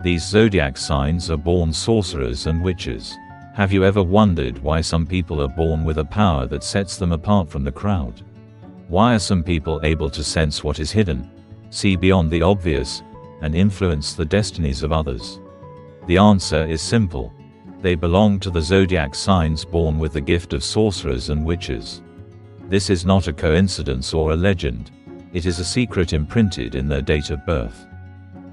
These zodiac signs are born sorcerers and witches. Have you ever wondered why some people are born with a power that sets them apart from the crowd? Why are some people able to sense what is hidden, see beyond the obvious, and influence the destinies of others? The answer is simple. They belong to the zodiac signs born with the gift of sorcerers and witches. This is not a coincidence or a legend. It is a secret imprinted in their date of birth.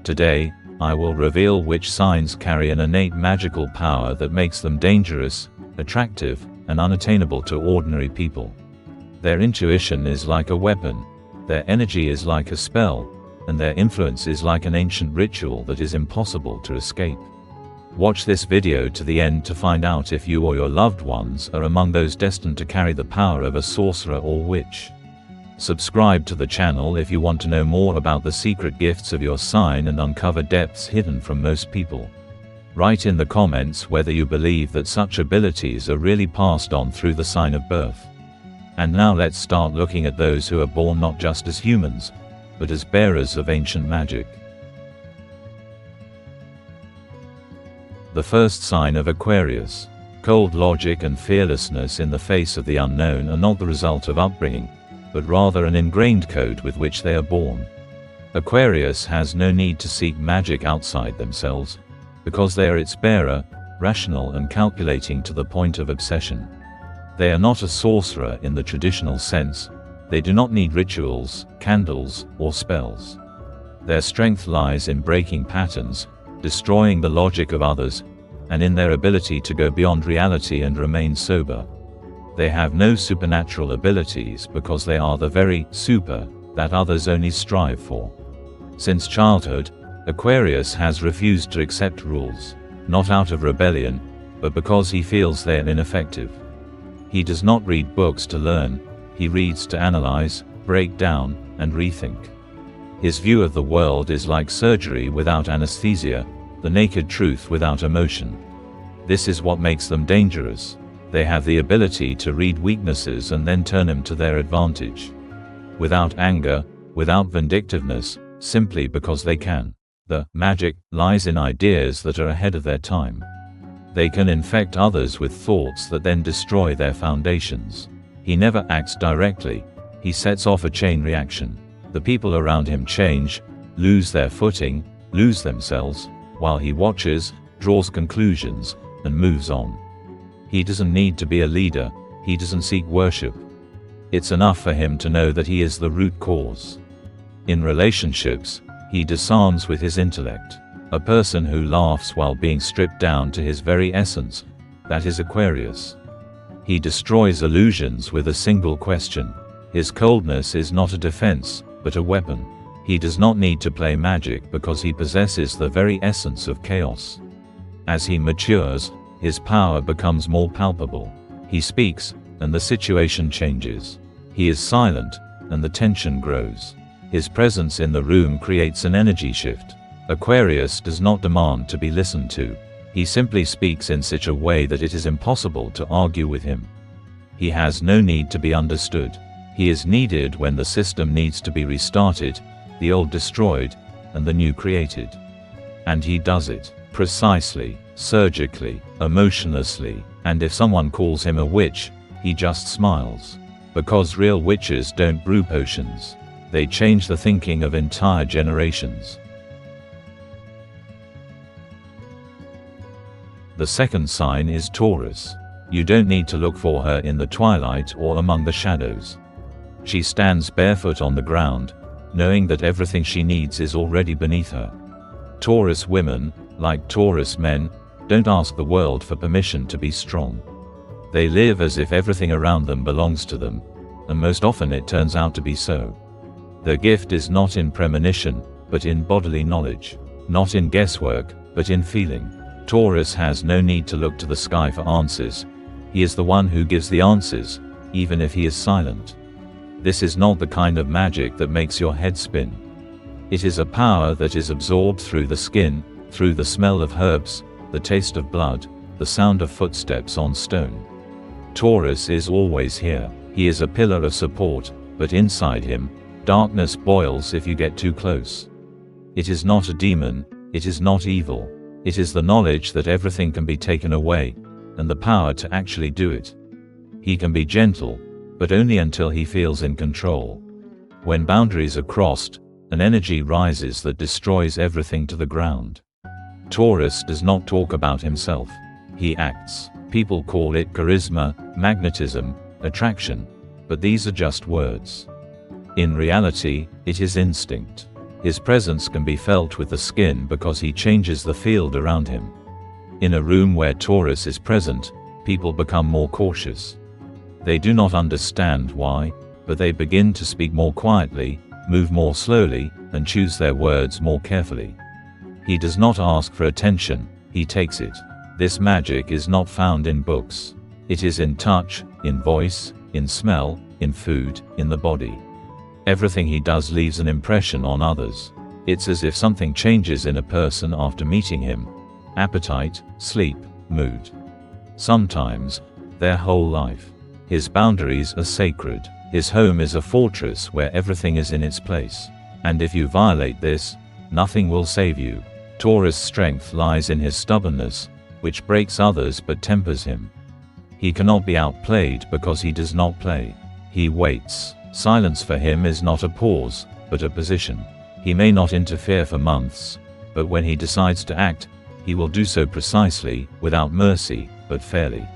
Today, I will reveal which signs carry an innate magical power that makes them dangerous, attractive, and unattainable to ordinary people. Their intuition is like a weapon, their energy is like a spell, and their influence is like an ancient ritual that is impossible to escape. Watch this video to the end to find out if you or your loved ones are among those destined to carry the power of a sorcerer or witch. Subscribe to the channel if you want to know more about the secret gifts of your sign and uncover depths hidden from most people. Write in the comments whether you believe that such abilities are really passed on through the sign of birth. And now let's start looking at those who are born not just as humans, but as bearers of ancient magic. The first sign of Aquarius. Cold logic and fearlessness in the face of the unknown are not the result of upbringing, but rather an ingrained code with which they are born. Aquarius has no need to seek magic outside themselves, because they are its bearer, rational and calculating to the point of obsession. They are not a sorcerer in the traditional sense. They do not need rituals, candles, or spells. Their strength lies in breaking patterns, destroying the logic of others, and in their ability to go beyond reality and remain sober. They have no supernatural abilities because they are the very super that others only strive for. Since childhood, Aquarius has refused to accept rules, not out of rebellion, but because he feels they are ineffective. He does not read books to learn, he reads to analyze, break down, and rethink. His view of the world is like surgery without anesthesia, the naked truth without emotion. This is what makes them dangerous. They have the ability to read weaknesses and then turn them to their advantage. Without anger, without vindictiveness, simply because they can. The magic lies in ideas that are ahead of their time. They can infect others with thoughts that then destroy their foundations. He never acts directly, he sets off a chain reaction. The people around him change, lose their footing, lose themselves, while he watches, draws conclusions, and moves on. He doesn't need to be a leader, he doesn't seek worship. It's enough for him to know that he is the root cause. In relationships, he disarms with his intellect. A person who laughs while being stripped down to his very essence, that is Aquarius. He destroys illusions with a single question. His coldness is not a defense, but a weapon. He does not need to play magic because he possesses the very essence of chaos. As he matures, his power becomes more palpable. He speaks, and the situation changes. He is silent, and the tension grows. His presence in the room creates an energy shift. Aquarius does not demand to be listened to. He simply speaks in such a way that it is impossible to argue with him. He has no need to be understood. He is needed when the system needs to be restarted, the old destroyed, and the new created. And he does it, precisely, surgically, emotionlessly, and if someone calls him a witch, he just smiles. Because real witches don't brew potions. They change the thinking of entire generations. The second sign is Taurus. You don't need to look for her in the twilight or among the shadows. She stands barefoot on the ground, knowing that everything she needs is already beneath her. Taurus women, like Taurus men, don't ask the world for permission to be strong. They live as if everything around them belongs to them, and most often it turns out to be so. Their gift is not in premonition, but in bodily knowledge. Not in guesswork, but in feeling. Taurus has no need to look to the sky for answers. He is the one who gives the answers, even if he is silent. This is not the kind of magic that makes your head spin. It is a power that is absorbed through the skin, through the smell of herbs, the taste of blood, the sound of footsteps on stone. Taurus is always here. He is a pillar of support, but inside him, darkness boils if you get too close. It is not a demon, It is not evil. It is the knowledge that everything can be taken away, and the power to actually do it. He can be gentle, but only until he feels in control. When boundaries are crossed, an energy rises that destroys everything to the ground. Taurus does not talk about himself. He acts. People call it charisma, magnetism, attraction, but these are just words. In reality, it is instinct. His presence can be felt with the skin because he changes the field around him. In a room where Taurus is present, people become more cautious. They do not understand why, but they begin to speak more quietly, move more slowly, and choose their words more carefully. He does not ask for attention, he takes it. This magic is not found in books. It is in touch, in voice, in smell, in food, in the body. Everything he does leaves an impression on others. It's as if something changes in a person after meeting him. Appetite, sleep, mood. Sometimes, their whole life. His boundaries are sacred. His home is a fortress where everything is in its place. And if you violate this, nothing will save you. Taurus' strength lies in his stubbornness, which breaks others but tempers him. He cannot be outplayed because he does not play. He waits. Silence for him is not a pause, but a position. He may not interfere for months, but when he decides to act, he will do so precisely, without mercy, but fairly.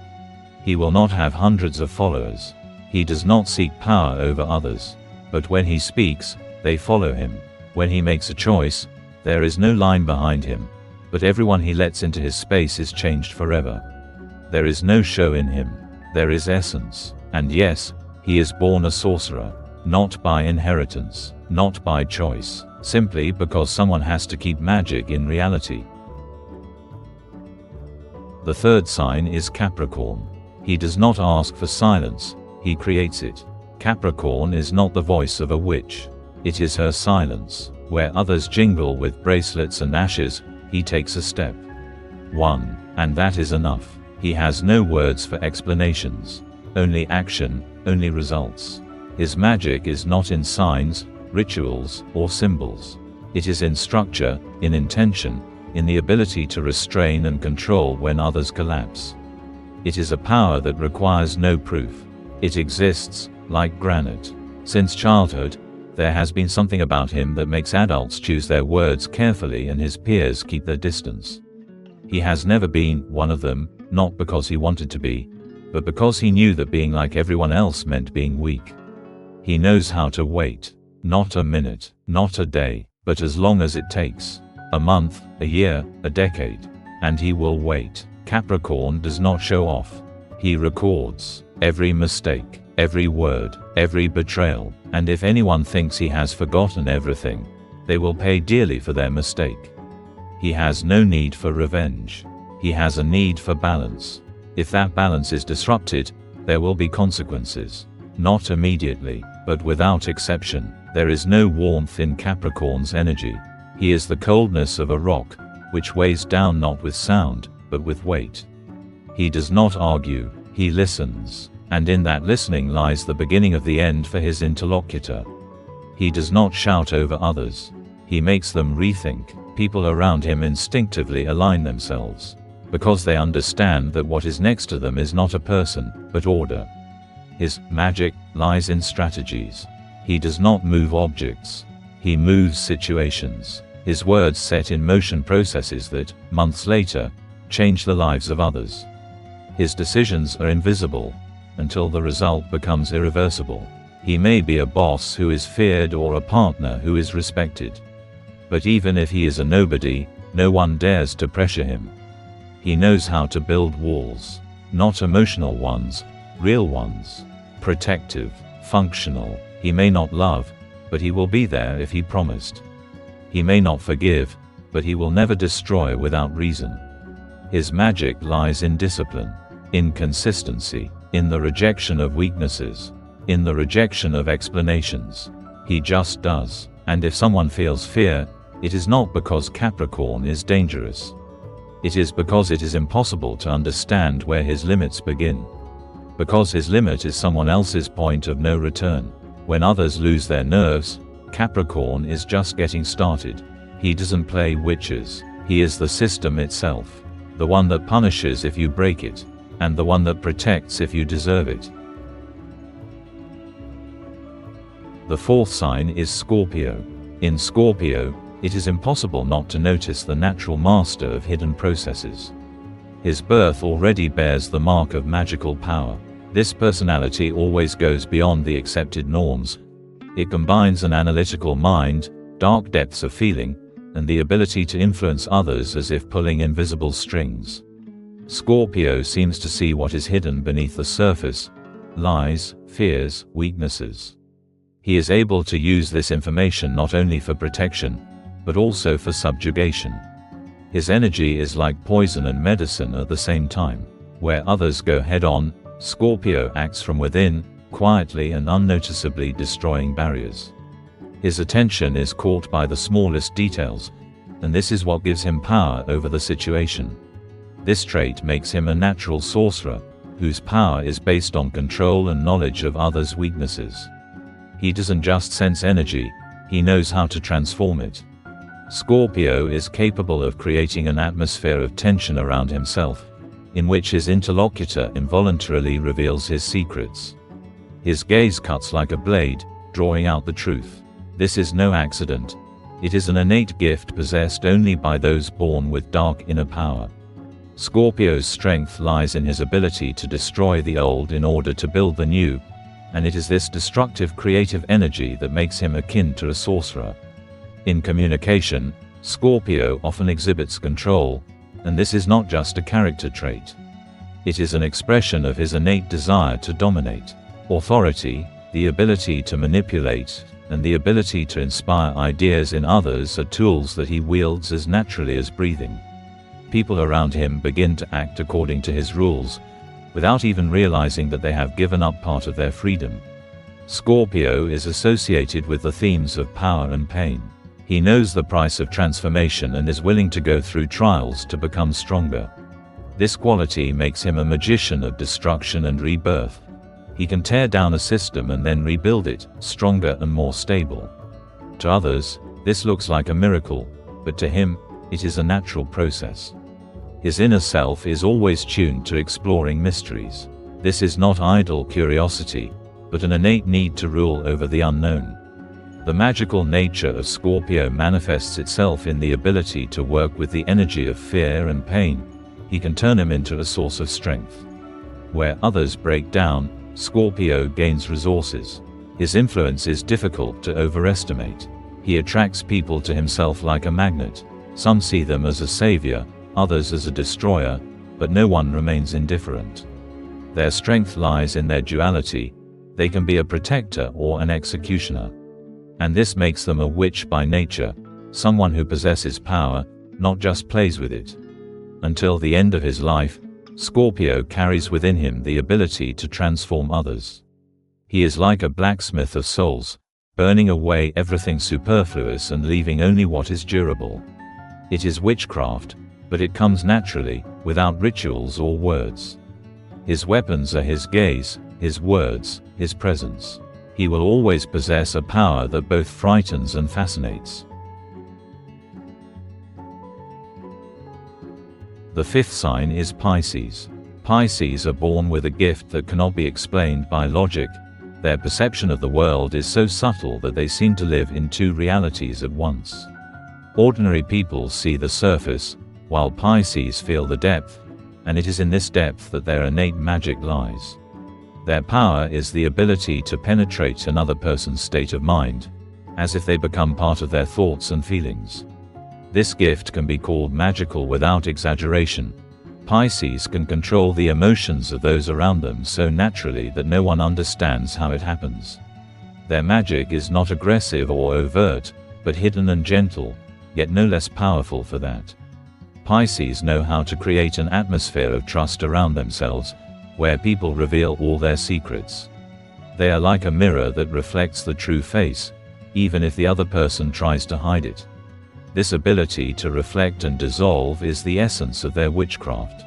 He will not have hundreds of followers. He does not seek power over others. But when he speaks, they follow him. When he makes a choice, there is no line behind him. But everyone he lets into his space is changed forever. There is no show in him. There is essence. And yes, he is born a sorcerer. Not by inheritance. Not by choice. Simply because someone has to keep magic in reality. The third sign is Capricorn. He does not ask for silence, he creates it. Capricorn is not the voice of a witch. It is her silence. Where others jingle with bracelets and ashes, he takes a step. One. And that is enough. He has no words for explanations. Only action, only results. His magic is not in signs, rituals, or symbols. It is in structure, in intention, in the ability to restrain and control when others collapse. It is a power that requires no proof. It exists, like granite. Since childhood, there has been something about him that makes adults choose their words carefully and his peers keep their distance. He has never been one of them, not because he wanted to be, but because he knew that being like everyone else meant being weak. He knows how to wait. Not a minute, not a day, but as long as it takes. A month, a year, a decade. And he will wait. Capricorn does not show off. He records every mistake, every word, every betrayal, and if anyone thinks he has forgotten everything, they will pay dearly for their mistake. He has no need for revenge. He has a need for balance. If that balance is disrupted, there will be consequences. Not immediately, but without exception. There is no warmth in Capricorn's energy. He is the coldness of a rock, which weighs down not with sound, but with weight. He does not argue, he listens, and in that listening lies the beginning of the end for his interlocutor. He does not shout over others. He makes them rethink. People around him instinctively align themselves, because they understand that what is next to them is not a person, but order. His magic lies in strategies. He does not move objects. He moves situations. His words set in motion processes that, months later, change the lives of others. His decisions are invisible, until the result becomes irreversible. He may be a boss who is feared or a partner who is respected. But even if he is a nobody, no one dares to pressure him. He knows how to build walls. Not emotional ones, real ones. Protective, functional. He may not love, but he will be there if he promised. He may not forgive, but he will never destroy without reason. His magic lies in discipline, in consistency, in the rejection of weaknesses, in the rejection of explanations. He just does. And if someone feels fear, it is not because Capricorn is dangerous. It is because it is impossible to understand where his limits begin. Because his limit is someone else's point of no return. When others lose their nerves, Capricorn is just getting started. He doesn't play witches. He is the system itself. The one that punishes if you break it, and the one that protects if you deserve it. The fourth sign is Scorpio. In Scorpio, it is impossible not to notice the natural master of hidden processes. His birth already bears the mark of magical power. This personality always goes beyond the accepted norms. It combines an analytical mind, dark depths of feeling, and the ability to influence others as if pulling invisible strings. Scorpio seems to see what is hidden beneath the surface: lies, fears, weaknesses. He is able to use this information not only for protection, but also for subjugation. His energy is like poison and medicine at the same time. Where others go head-on, Scorpio acts from within, quietly and unnoticeably destroying barriers. His attention is caught by the smallest details, and this is what gives him power over the situation. This trait makes him a natural sorcerer, whose power is based on control and knowledge of others' weaknesses. He doesn't just sense energy, he knows how to transform it. Scorpio is capable of creating an atmosphere of tension around himself, in which his interlocutor involuntarily reveals his secrets. His gaze cuts like a blade, drawing out the truth. This is no accident. It is an innate gift possessed only by those born with dark inner power. Scorpio's strength lies in his ability to destroy the old in order to build the new, and it is this destructive creative energy that makes him akin to a sorcerer. In communication, Scorpio often exhibits control, and this is not just a character trait. It is an expression of his innate desire to dominate. Authority, the ability to manipulate, and the ability to inspire ideas in others are tools that he wields as naturally as breathing. People around him begin to act according to his rules, without even realizing that they have given up part of their freedom. Scorpio is associated with the themes of power and pain. He knows the price of transformation and is willing to go through trials to become stronger. This quality makes him a magician of destruction and rebirth. He can tear down a system and then rebuild it, stronger and more stable. To others, this looks like a miracle, but to him, it is a natural process. His inner self is always tuned to exploring mysteries. This is not idle curiosity, but an innate need to rule over the unknown. The magical nature of Scorpio manifests itself in the ability to work with the energy of fear and pain. He can turn him into a source of strength. Where others break down, Scorpio gains resources. His influence is difficult to overestimate. He attracts people to himself like a magnet. Some see them as a savior, others as a destroyer, but no one remains indifferent. Their strength lies in their duality. They can be a protector or an executioner. And this makes them a witch by nature, someone who possesses power, not just plays with it. Until the end of his life, Scorpio carries within him the ability to transform others. He is like a blacksmith of souls, burning away everything superfluous and leaving only what is durable. It is witchcraft, but it comes naturally, without rituals or words. His weapons are his gaze, his words, his presence. He will always possess a power that both frightens and fascinates. The fifth sign is Pisces. Pisces are born with a gift that cannot be explained by logic. Their perception of the world is so subtle that they seem to live in two realities at once. Ordinary people see the surface, while Pisces feel the depth, and it is in this depth that their innate magic lies. Their power is the ability to penetrate another person's state of mind, as if they become part of their thoughts and feelings. This gift can be called magical without exaggeration. Pisces can control the emotions of those around them so naturally that no one understands how it happens. Their magic is not aggressive or overt, but hidden and gentle, yet no less powerful for that. Pisces know how to create an atmosphere of trust around themselves, where people reveal all their secrets. They are like a mirror that reflects the true face, even if the other person tries to hide it. This ability to reflect and dissolve is the essence of their witchcraft.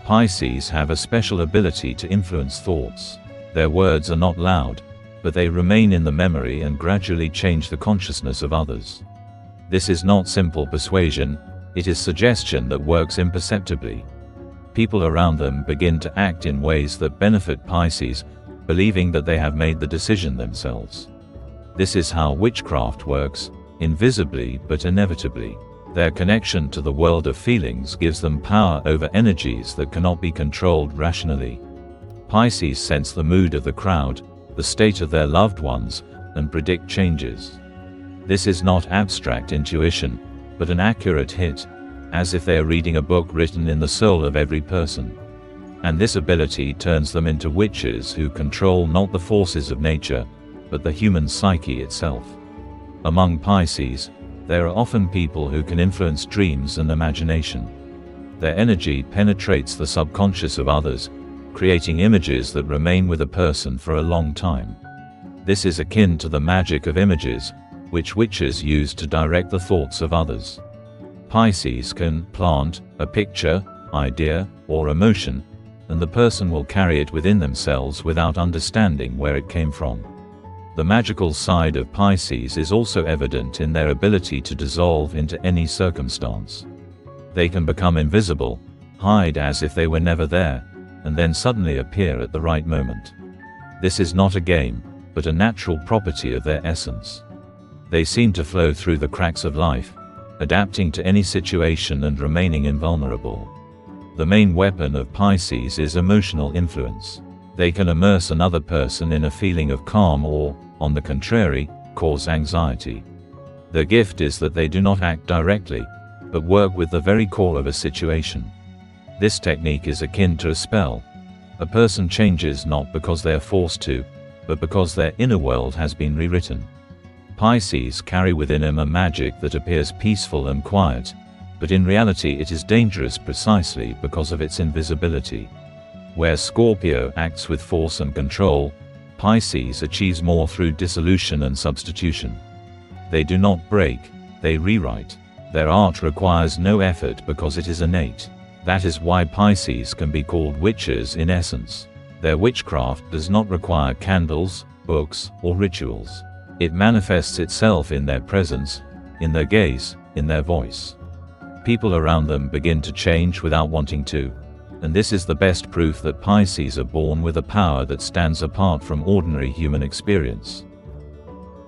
Pisces have a special ability to influence thoughts. Their words are not loud, but they remain in the memory and gradually change the consciousness of others. This is not simple persuasion, it is suggestion that works imperceptibly. People around them begin to act in ways that benefit Pisces, believing that they have made the decision themselves. This is how witchcraft works, invisibly but inevitably. Their connection to the world of feelings gives them power over energies that cannot be controlled rationally. Pisces sense the mood of the crowd, the state of their loved ones, and predict changes. This is not abstract intuition, but an accurate hit, as if they are reading a book written in the soul of every person. And this ability turns them into witches who control not the forces of nature, but the human psyche itself. Among Pisces, there are often people who can influence dreams and imagination. Their energy penetrates the subconscious of others, creating images that remain with a person for a long time. This is akin to the magic of images, which witches use to direct the thoughts of others. Pisces can plant a picture, idea, or emotion, and the person will carry it within themselves without understanding where it came from. The magical side of Pisces is also evident in their ability to dissolve into any circumstance. They can become invisible, hide as if they were never there, and then suddenly appear at the right moment. This is not a game, but a natural property of their essence. They seem to flow through the cracks of life, adapting to any situation and remaining invulnerable. The main weapon of Pisces is emotional influence. They can immerse another person in a feeling of calm or, on the contrary, cause anxiety. Their gift is that they do not act directly, but work with the very core of a situation. This technique is akin to a spell. A person changes not because they are forced to, but because their inner world has been rewritten. Pisces carry within him a magic that appears peaceful and quiet, but in reality it is dangerous precisely because of its invisibility. Where Scorpio acts with force and control, Pisces achieves more through dissolution and substitution. They do not break, they rewrite. Their art requires no effort because it is innate. That is why Pisces can be called witches in essence. Their witchcraft does not require candles, books, or rituals. It manifests itself in their presence, in their gaze, in their voice. People around them begin to change without wanting to, and this is the best proof that Pisces are born with a power that stands apart from ordinary human experience.